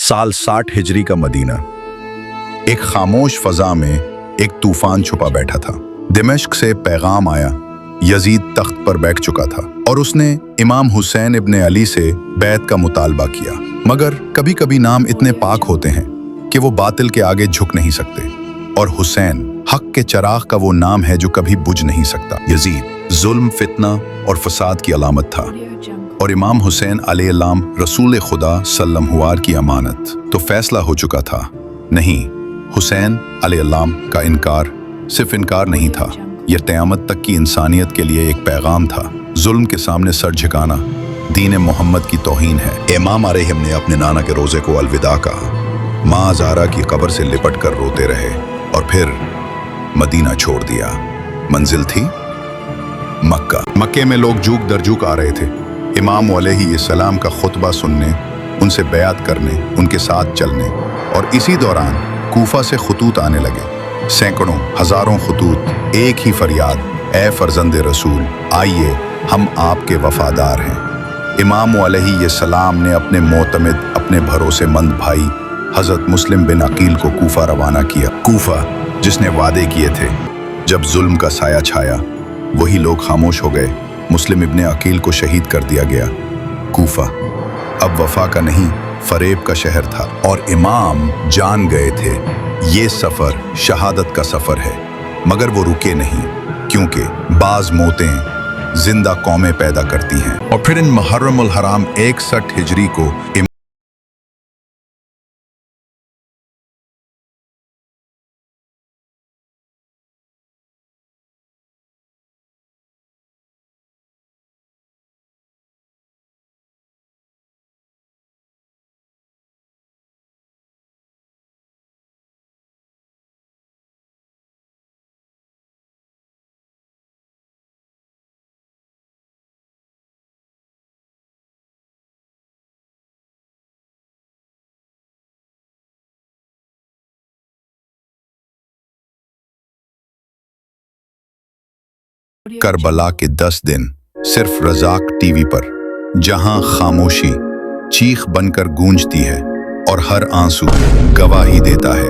साल 60 हिजरी का मदीना। एक खामोश फजा में एक तूफान छुपा बैठा था। दिमश्क से पैगाम आया, यजीद तख्त पर बैठ चुका था और उसने इमाम हुसैन इब्ने अली से बैत का मुतालबा किया। मगर कभी कभी नाम इतने पाक होते हैं कि वो बातिल के आगे झुक नहीं सकते, और हुसैन हक के चराग का वो नाम है जो कभी बुझ नहीं सकता। यजीद जुल्म, फितना और फसाद की अलामत था, और इमाम हुसैन अलैहिस्सलाम रसूल खुदा सल्लल्लाहु की अमानत। तो फैसला हो चुका था। नहीं, हुसैन अलैहिस्सलाम का इनकार सिर्फ इनकार नहीं था, यह क़यामत तक की इंसानियत के लिए एक पैगाम था। जुल्म के सामने सर झुकाना दीन मोहम्मद की तौहीन है। इमाम अलैहिस्सलाम ने अपने नाना के रोज़े को अलविदा कहा, माँ ज़ारा की कब्र से लिपट कर रोते रहे और फिर मदीना छोड़ दिया। मंजिल थी मक्का। मक्के में लोग जूक दर जूक आ रहे थे, इमाम अलैहिस्सलाम का खुतबा सुनने, उनसे बैत करने, उनके साथ चलने। और इसी दौरान कूफा से खुतूत आने लगे, सैकड़ों हजारों खुतूत, एक ही फरियाद, ए फर्जंदे रसूल, आइए हम आपके वफादार हैं। इमाम अलैहिस्सलाम ने अपने मोतमिद, अपने भरोसेमंद भाई हजरत मुस्लिम बिन अकील को कूफा रवाना किया। कूफा जिसने वादे किए थे, जब जुल्म का साया छाया वही लोग खामोश हो गए। मुस्लिम इब्ने अकील को शहीद कर दिया गया। कूफा अब वफा का नहीं, फरेब का शहर था, और इमाम जान गए थे ये सफर शहादत का सफर है। मगर वो रुके नहीं, क्योंकि बाज मौतें जिंदा कौमें पैदा करती हैं। और फिर इन मुहर्रम उल हराम 61 हिजरी को करबला के 10 दिन सिर्फ रज़ाक टीवी पर, जहां खामोशी चीख बनकर गूंजती है और हर आंसू गवाही देता है।